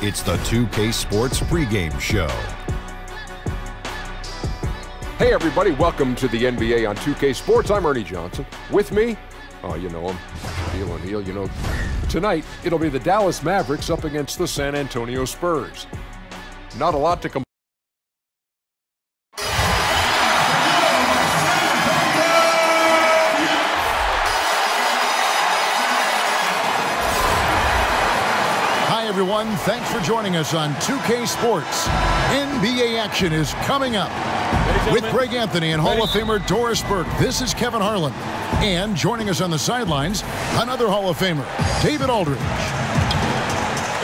It's the 2K Sports pregame show. Hey everybody, welcome to the NBA on 2K Sports. I'm Ernie Johnson. With me, you know him, heel and heel, you know. Tonight, it'll be the Dallas Mavericks up against the San Antonio Spurs. Not a lot to compare. Everyone, thanks for joining us on 2K Sports. NBA action is coming up. With Greg Anthony and Hall of Famer Doris Burke, this is Kevin Harlan. And joining us on the sidelines, another Hall of Famer, David Aldridge.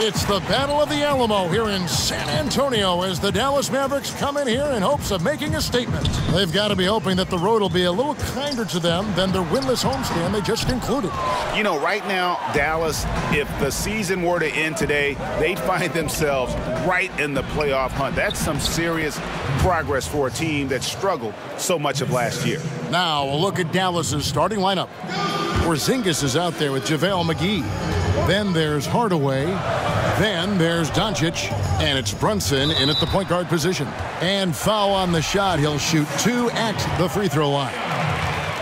It's the Battle of the Alamo here in San Antonio as the Dallas Mavericks come in here in hopes of making a statement. They've got to be hoping that the road will be a little kinder to them than their winless homestand they just concluded. You know, right now, Dallas, if the season were to end today, they'd find themselves right in the playoff hunt. That's some serious progress for a team that struggled so much of last year. Now, a look at Dallas's starting lineup. Porzingis is out there with JaVale McGee. Then there's Hardaway. Then there's Doncic. And it's Brunson in at the point guard position. And foul on the shot. He'll shoot 2 at the free throw line.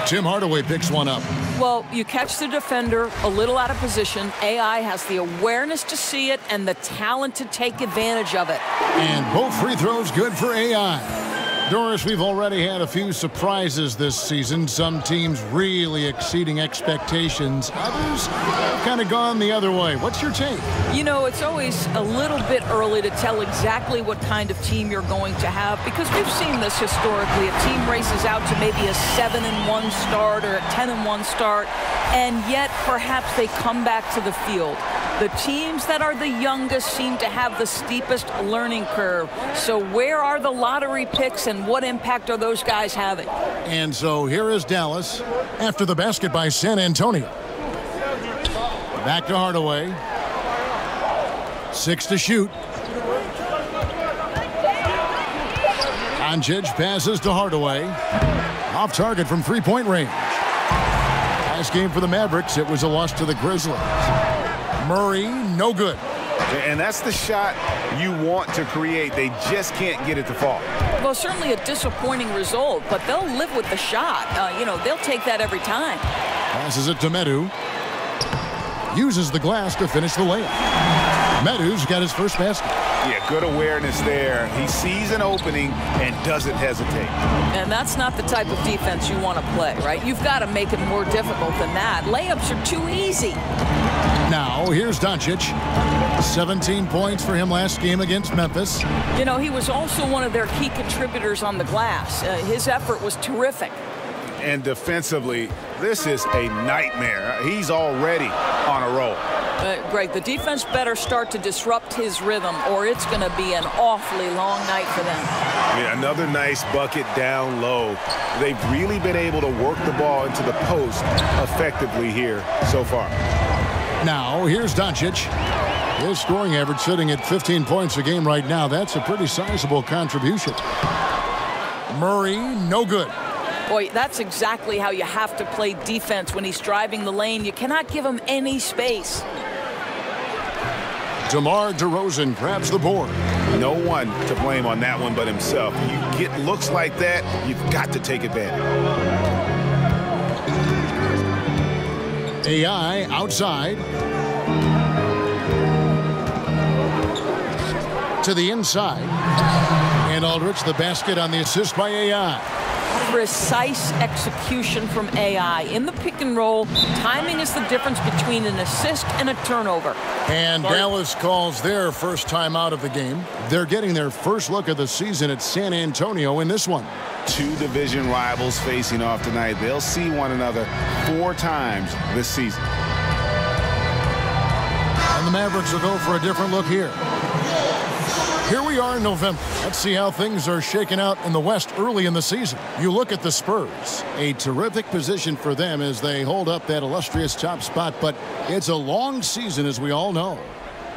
Tim Hardaway picks one up. Well, you catch the defender a little out of position. AI has the awareness to see it and the talent to take advantage of it. And both free throws good for AI. Doris, we've already had a few surprises this season. Some teams really exceeding expectations. Others kind of gone the other way. What's your take? You know, it's always a little bit early to tell exactly what kind of team you're going to have because we've seen this historically. A team races out to maybe a 7-1 start or a 10-1 start, and yet perhaps they come back to the field. The teams that are the youngest seem to have the steepest learning curve. So where are the lottery picks and what impact are those guys having? And so here is Dallas after the basket by San Antonio. Back to Hardaway. 6 to shoot. Doncic passes to Hardaway. Off target from three-point range. Last game for the Mavericks, it was a loss to the Grizzlies. Murray, no good. And that's the shot you want to create. They just can't get it to fall. Well, certainly a disappointing result, but they'll live with the shot. You know, they'll take that every time. Passes it to Medu. Uses the glass to finish the layup. Medu's got his first basket. Yeah, good awareness there. He sees an opening and doesn't hesitate. And that's not the type of defense you want to play, right? You've got to make it more difficult than that. Layups are too easy. Now, here's Doncic. 17 points for him last game against Memphis. You know, he was also one of their key contributors on the glass. His effort was terrific. And defensively, this is a nightmare. He's already on a roll. Greg, the defense better start to disrupt his rhythm, or it's going to be an awfully long night for them. Yeah, another nice bucket down low. They've really been able to work the ball into the post effectively here so far. Now, here's Doncic. His scoring average sitting at 15 points a game right now. That's a pretty sizable contribution. Murray, no good. Boy, that's exactly how you have to play defense when he's driving the lane. You cannot give him any space. DeMar DeRozan grabs the board. No one to blame on that one but himself. You get looks like that, you've got to take advantage. AI outside. To the inside. And Aldridge, the basket on the assist by AI. Precise execution from AI. In the pick and roll, timing is the difference between an assist and a turnover. And Dallas calls their first time out of the game. They're getting their first look of the season at San Antonio in this one. 2 division rivals facing off tonight. They'll see one another 4 times this season. And the Mavericks will go for a different look here. Here we are in November. Let's see how things are shaking out in the West early in the season. You look at the Spurs. A terrific position for them as they hold up that illustrious top spot, but it's a long season, as we all know.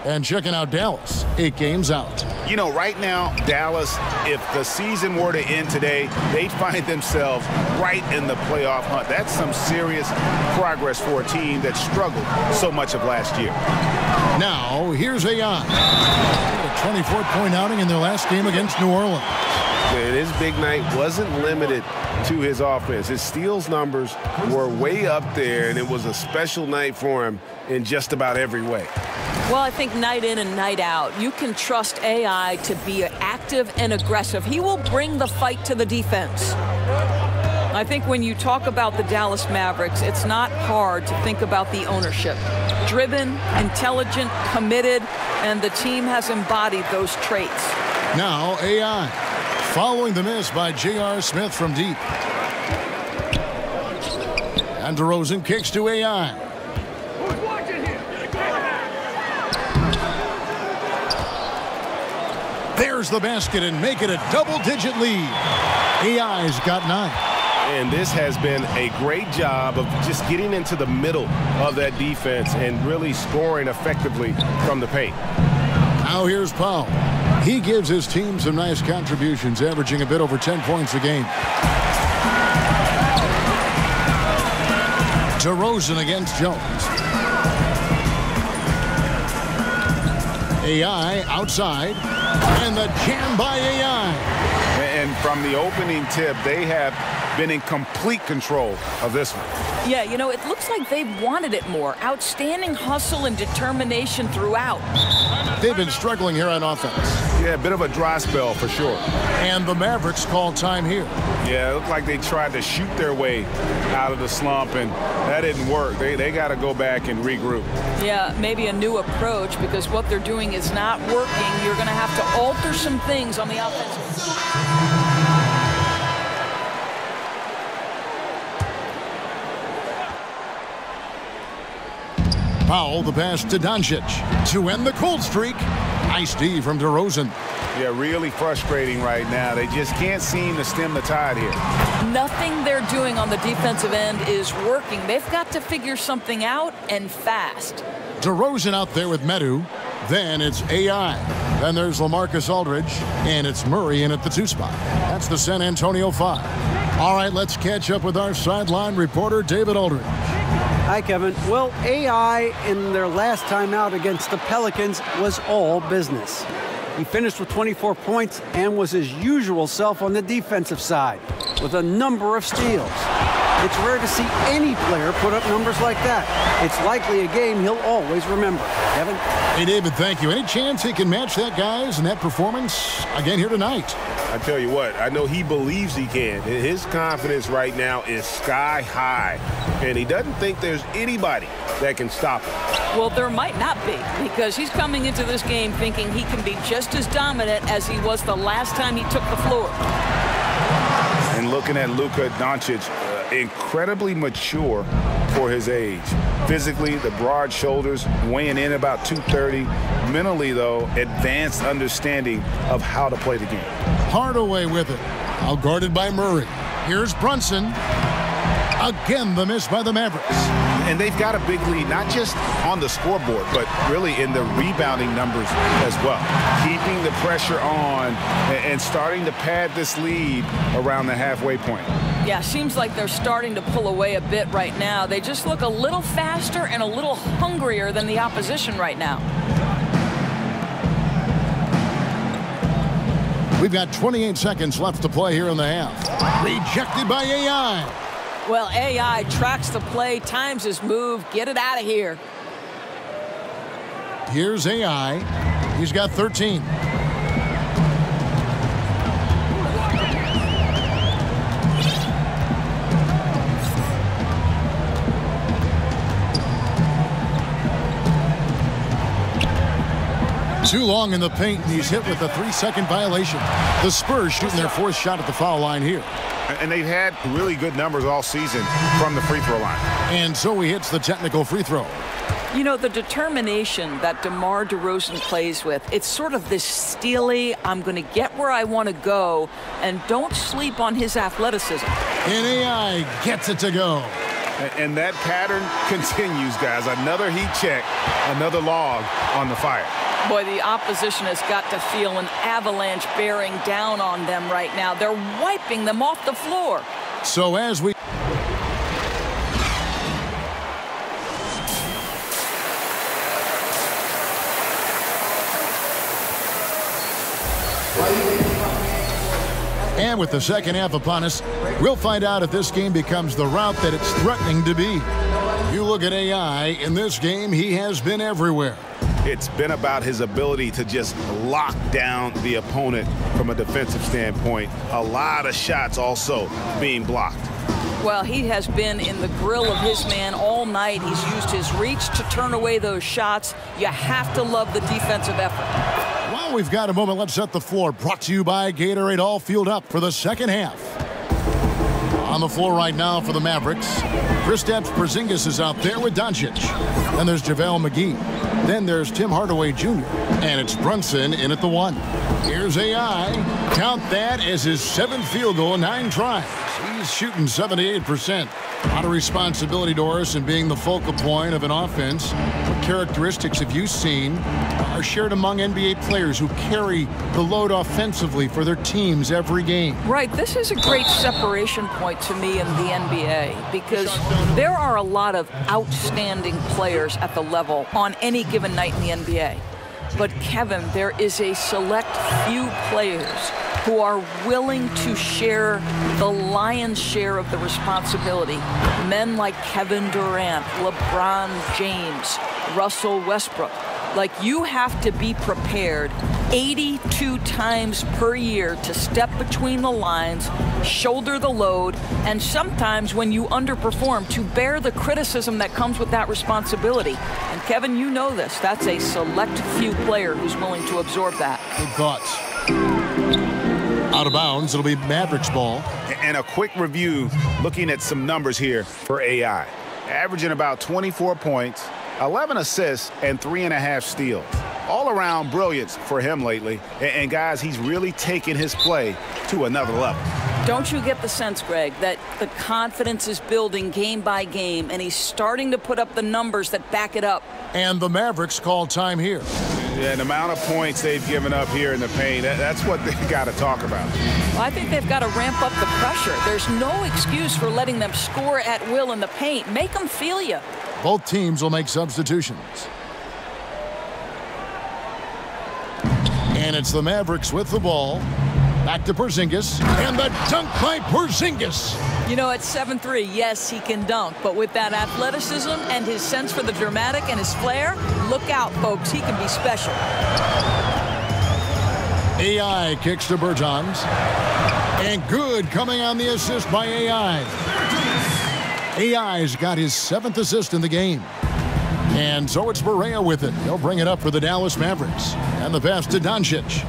And checking out Dallas, 8 games out. You know, right now, Dallas, if the season were to end today, they'd find themselves right in the playoff hunt. That's some serious progress for a team that struggled so much of last year. Now, here's AI. A 24-point outing in their last game against New Orleans. And his big night wasn't limited to his offense. His steals numbers were way up there, and it was a special night for him in just about every way. Well, I think night in and night out, you can trust AI to be active and aggressive. He will bring the fight to the defense. I think when you talk about the Dallas Mavericks, it's not hard to think about the ownership. Driven, intelligent, committed, and the team has embodied those traits. Now, AI. Following the miss by J.R. Smith from deep. And DeRozan kicks to AI. There's the basket and make it a double-digit lead. AI's got 9. And this has been a great job of just getting into the middle of that defense and really scoring effectively from the paint. Now here's Powell. He gives his team some nice contributions, averaging a bit over 10 points a game. DeRozan against Jones. AI outside. And the jam by AI. And from the opening tip, they have been in complete control of this one. Yeah, you know, it looks like they've wanted it more. Outstanding hustle and determination throughout. They've been struggling here on offense. Yeah, a bit of a dry spell for sure. And the Mavericks call time here. Yeah, it looked like they tried to shoot their way out of the slump, and that didn't work. They got to go back and regroup. Yeah, maybe a new approach, because what they're doing is not working. You're going to have to alter some things on the offensive side. Powell, the pass to Doncic to end the cold streak. Nice D from DeRozan. Yeah, really frustrating right now. They just can't seem to stem the tide here. Nothing they're doing on the defensive end is working. They've got to figure something out, and fast. DeRozan out there with Medu. Then it's AI. Then there's LaMarcus Aldridge. And it's Murray in at the 2 spot. That's the San Antonio 5. All right, let's catch up with our sideline reporter, David Aldridge. Hi, Kevin. Well, AI in their last time out against the Pelicans was all business. He finished with 24 points and was his usual self on the defensive side with a number of steals. It's rare to see any player put up numbers like that. It's likely a game he'll always remember. Kevin? Hey, David, thank you. Any chance he can match that guy's net performance again here tonight? I tell you what, I know he believes he can. His confidence right now is sky high, and he doesn't think there's anybody that can stop him. Well, there might not be, because he's coming into this game thinking he can be just as dominant as he was the last time he took the floor. And looking at Luka Doncic, incredibly mature for his age. Physically, the broad shoulders, weighing in about 230. Mentally, though, advanced understanding of how to play the game. Hardaway with it. Outguarded by Murray. Here's Brunson. Again, the miss by the Mavericks. And they've got a big lead, not just on the scoreboard, but really in the rebounding numbers as well. Keeping the pressure on and starting to pad this lead around the halfway point. Yeah, seems like they're starting to pull away a bit right now. They just look a little faster and a little hungrier than the opposition right now. We've got 28 seconds left to play here in the half. Rejected by AI. Well, AI tracks the play, times his move, get it out of here. Here's AI. He's got 13. Too long in the paint, and he's hit with a 3-second violation. The Spurs shooting their 4th shot at the foul line here. And they've had really good numbers all season from the free throw line. And so he hits the technical free throw. You know, the determination that DeMar DeRozan plays with, it's sort of this steely, I'm going to get where I want to go, and don't sleep on his athleticism. And AI gets it to go. And that pattern continues, guys. Another heat check, another log on the fire. Boy, the opposition has got to feel an avalanche bearing down on them right now. They're wiping them off the floor. So as we... And with the second half upon us, we'll find out if this game becomes the route that it's threatening to be. You look at AI, in this game, he has been everywhere. It's been about his ability to just lock down the opponent from a defensive standpoint. A lot of shots also being blocked. Well, he has been in the grill of his man all night. He's used his reach to turn away those shots. You have to love the defensive effort. While we've got a moment, let's set the floor. Brought to you by Gatorade, all fueled up for the second half. On the floor right now for the Mavericks, Kristaps Porzingis is out there with Doncic. Then there's JaVale McGee. Then there's Tim Hardaway Jr. And it's Brunson in at the 1. Here's AI. Count that as his 7th field goal in 9 tries. He's shooting 78%. A lot of responsibility, Doris, in being the focal point of an offense. What characteristics have you seen are shared among NBA players who carry the load offensively for their teams every game? Right. This is a great separation point to me in the NBA because there are a lot of outstanding players at the level on any given night in the NBA. But, Kevin, there is a select few players who are willing to share the lion's share of the responsibility. Men like Kevin Durant, LeBron James, Russell Westbrook. Like, you have to be prepared 82 times per year to step between the lines, shoulder the load, and sometimes when you underperform, to bear the criticism that comes with that responsibility. And Kevin, you know this. That's a select few player who's willing to absorb that. Good thoughts. Out of bounds, it'll be Mavericks ball. And a quick review looking at some numbers here for AI. Averaging about 24 points, 11 assists, and 3.5 steals. All around brilliance for him lately. And guys, he's really taken his play to another level. Don't you get the sense, Greg, that the confidence is building game by game, and he's starting to put up the numbers that back it up? And the Mavericks call time here. Yeah, the amount of points they've given up here in the paint, that's what they've got to talk about. Well, I think they've got to ramp up the pressure. There's no excuse for letting them score at will in the paint. Make them feel you. Both teams will make substitutions. And it's the Mavericks with the ball. Back to Porzingis. And the dunk by Porzingis. You know, at 7'3", yes, he can dunk. But with that athleticism and his sense for the dramatic and his flair, look out, folks. He can be special. AI kicks to Bertans. And good coming on the assist by AI. AI's got his 7th assist in the game. And so it's Barea with it. He'll bring it up for the Dallas Mavericks. And the pass to Doncic.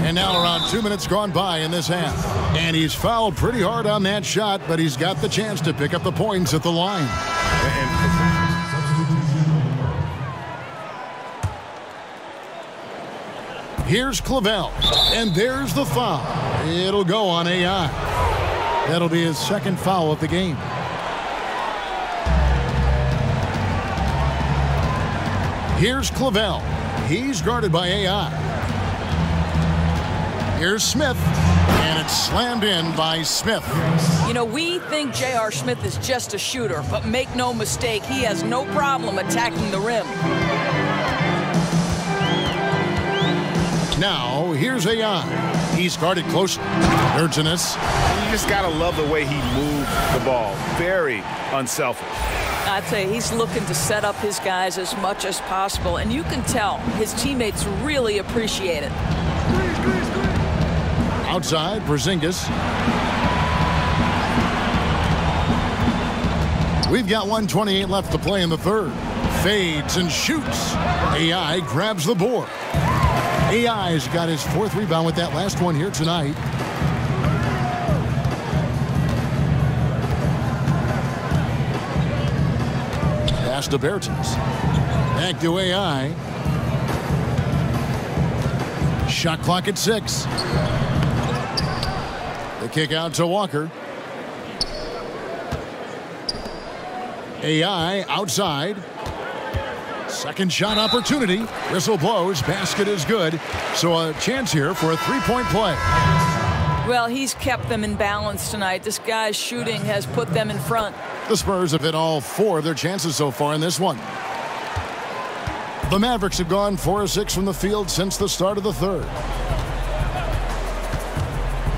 And now around 2 minutes gone by in this half. And he's fouled pretty hard on that shot, but he's got the chance to pick up the points at the line. Here's Clavel. And there's the foul. It'll go on AI. That'll be his 2nd foul of the game. Here's Clavel. He's guarded by AI. Here's Smith, and it's slammed in by Smith. You know, we think J.R. Smith is just a shooter, but make no mistake, he has no problem attacking the rim. Now, here's AI. He's guarded closely. Urgenus. You just got to love the way he moved the ball. Very unselfish. I'd say he's looking to set up his guys as much as possible, and you can tell his teammates really appreciate it. Outside, Porzingis. We've got 1:28 left to play in the 3rd. Fades and shoots. AI grabs the board. AI's got his 4th rebound with that last one here tonight. Pass to Bertans. Back to AI. Shot clock at 6. The kick out to Walker. AI outside. Second shot opportunity. Whistle blows. Basket is good. So a chance here for a three-point play. Well, he's kept them in balance tonight. This guy's shooting has put them in front. The Spurs have hit all 4 of their chances so far in this one. The Mavericks have gone 4 of 6 from the field since the start of the third.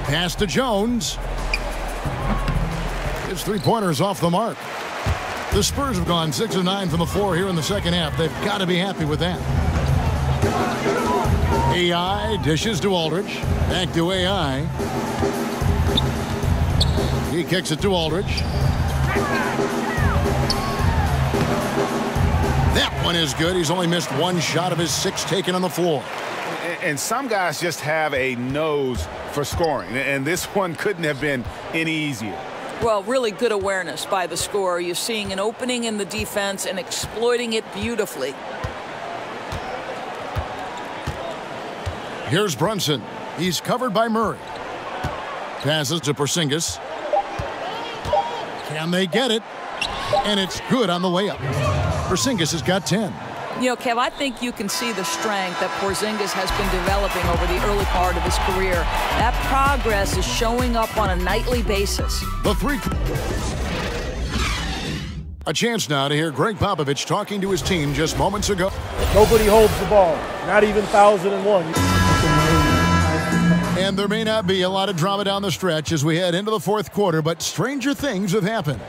Pass to Jones. His three-pointer's off the mark. The Spurs have gone 6 of 9 from the floor here in the second half. They've got to be happy with that. AI dishes to Aldridge. Back to AI. He kicks it to Aldridge. That one is good. He's only missed 1 shot of his 6 taken on the floor. And some guys just have a nose for scoring, and this one couldn't have been any easier. Well, really good awareness by the scorer. You're seeing an opening in the defense and exploiting it beautifully. Here's Brunson. He's covered by Murray. Passes to Porzingis. Can they get it? And it's good on the way up. Porzingis has got 10. You know, Kev, I think you can see the strength that Porzingis has been developing over the early part of his career. That progress is showing up on a nightly basis. The three. A chance now to hear Greg Popovich talking to his team just moments ago. Nobody holds the ball, not even 1,001. And there may not be a lot of drama down the stretch as we head into the fourth quarter, but stranger things have happened.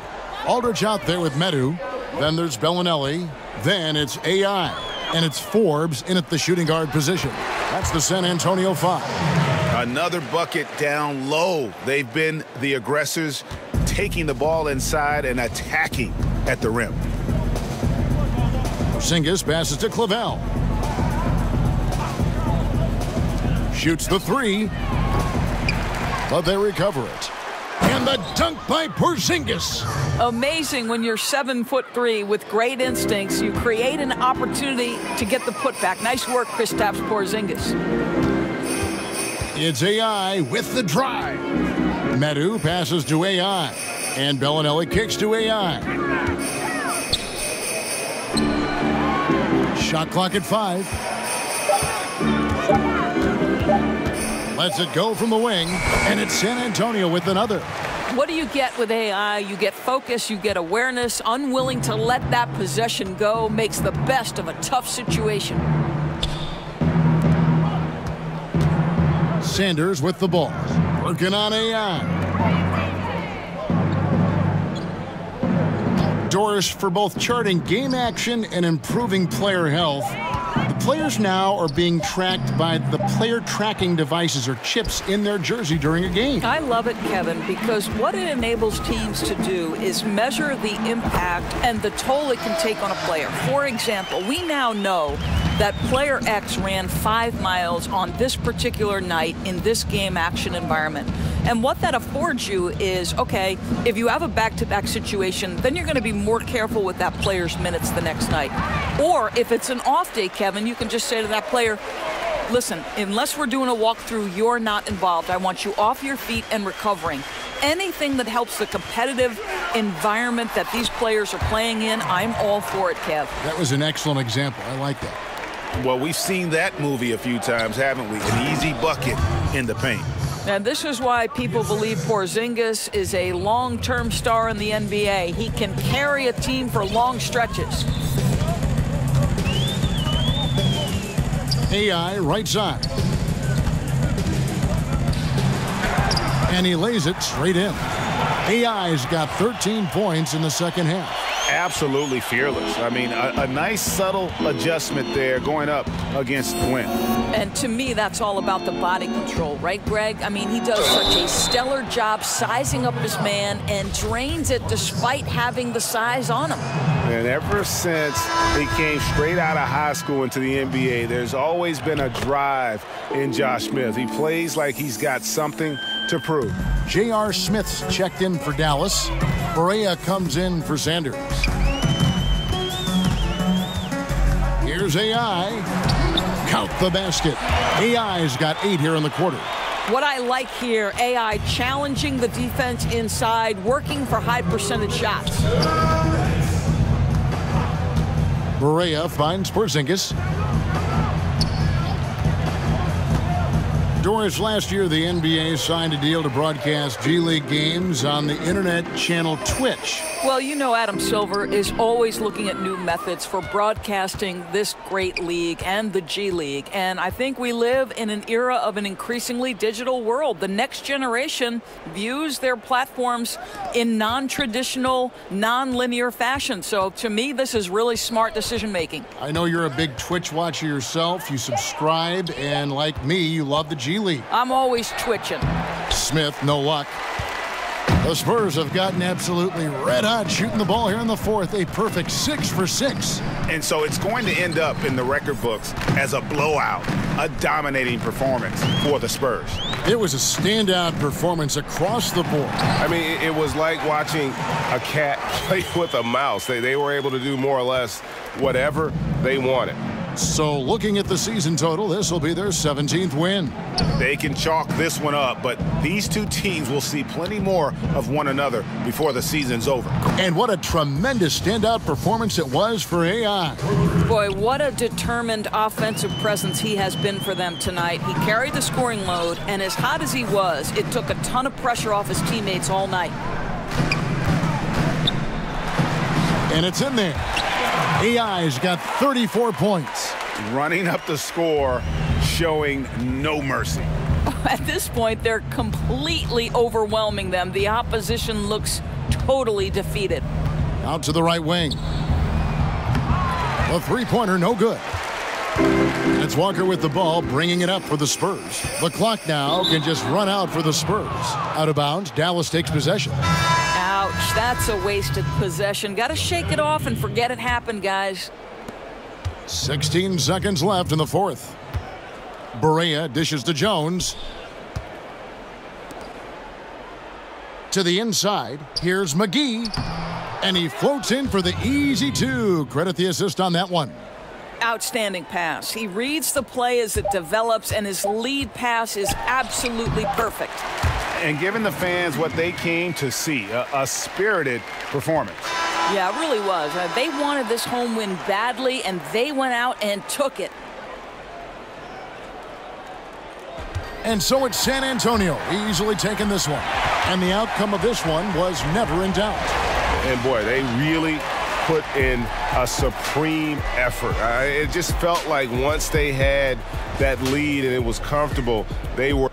Aldridge out there with Medu. Then there's Bellinelli. Then it's AI. And it's Forbes in at the shooting guard position. That's the San Antonio 5. Another bucket down low. They've been the aggressors, taking the ball inside and attacking at the rim. Porzingis passes to Clavel. Shoots the 3. But they recover it. And the dunk by Porzingis. Amazing when you're 7'3" with great instincts. You create an opportunity to get the putback. Nice work, Kristaps Porzingis. It's AI with the drive. Medu passes to AI. And Bellinelli kicks to AI. Shot clock at 5. Lets it go from the wing, and it's San Antonio with another. What do you get with AI? You get focus, you get awareness, unwilling to let that possession go, makes the best of a tough situation. Sanders with the ball, working on AI. Doris for both charting game action and improving player health. The players now are being tracked by the player tracking devices or chips in their jersey during a game. I love it, Kevin, because what it enables teams to do is measure the impact and the toll it can take on a player. For example, we now know that player X ran 5 miles on this particular night in this game action environment. And what that affords you is, okay, if you have a back-to-back situation, then you're going to be more careful with that player's minutes the next night. Or if it's an off day, Kevin, you can just say to that player, listen, unless we're doing a walkthrough, you're not involved. I want you off your feet and recovering. Anything that helps the competitive environment that these players are playing in, I'm all for it, Kev. That was an excellent example. I like that. Well, we've seen that movie a few times, haven't we? An easy bucket in the paint. And this is why people believe Porzingis is a long-term star in the NBA. He can carry a team for long stretches. AI right side. And he lays it straight in. AI's got 13 points in the second half. Absolutely fearless. I mean, a nice subtle adjustment there going up against Wynn. And to me, that's all about the body control, right, Greg? I mean, he does such a stellar job sizing up his man and drains it despite having the size on him. And ever since he came straight out of high school into the NBA, there's always been a drive in Josh Smith. He plays like he's got something to prove. J.R. Smith's checked in for Dallas. Barea comes in for Sanders. Here's AI. Count the basket. AI's got 8 here in the quarter. What I like here, AI challenging the defense inside, working for high percentage shots. Berea finds Porzingis. Doris, last year the NBA signed a deal to broadcast G League games on the internet channel Twitch. Well, you know Adam Silver is always looking at new methods for broadcasting this great league and the G League. And I think we live in an era of an increasingly digital world. The next generation views their platforms in non-traditional, non-linear fashion. So to me, this is really smart decision making. I know you're a big Twitch watcher yourself. You subscribe, and like me, you love the G League. I'm always twitching. Smith, no luck. The Spurs have gotten absolutely red hot shooting the ball here in the fourth. A perfect 6 for 6. And so it's going to end up in the record books as a blowout, a dominating performance for the Spurs. It was a standout performance across the board. I mean, it was like watching a cat play with a mouse. They were able to do more or less whatever they wanted. So looking at the season total, this will be their 17th win. They can chalk this one up, but these two teams will see plenty more of one another before the season's over. And what a tremendous standout performance it was for AI. Boy, what a determined offensive presence he has been for them tonight. He carried the scoring load, and as hot as he was, it took a ton of pressure off his teammates all night. And it's in there. AI's got 34 points. Running up the score, showing no mercy. At this point, they're completely overwhelming them. The opposition looks totally defeated. Out to the right wing. A three-pointer, no good. It's Walker with the ball, bringing it up for the Spurs. The clock now can just run out for the Spurs. Out of bounds, Dallas takes possession. Ouch, that's a wasted possession. Got to shake it off and forget it happened, guys. 16 seconds left in the fourth. Berea dishes to Jones. To the inside, here's McGee. And he floats in for the easy two. Credit the assist on that one. Outstanding pass. He reads the play as it develops, and his lead pass is absolutely perfect. And giving the fans what they came to see, a spirited performance. Yeah, it really was. They wanted this home win badly, and they went out and took it. And so it's San Antonio easily taking this one. And the outcome of this one was never in doubt. And boy, they really put in a supreme effort. It just felt like once they had that lead and it was comfortable, they were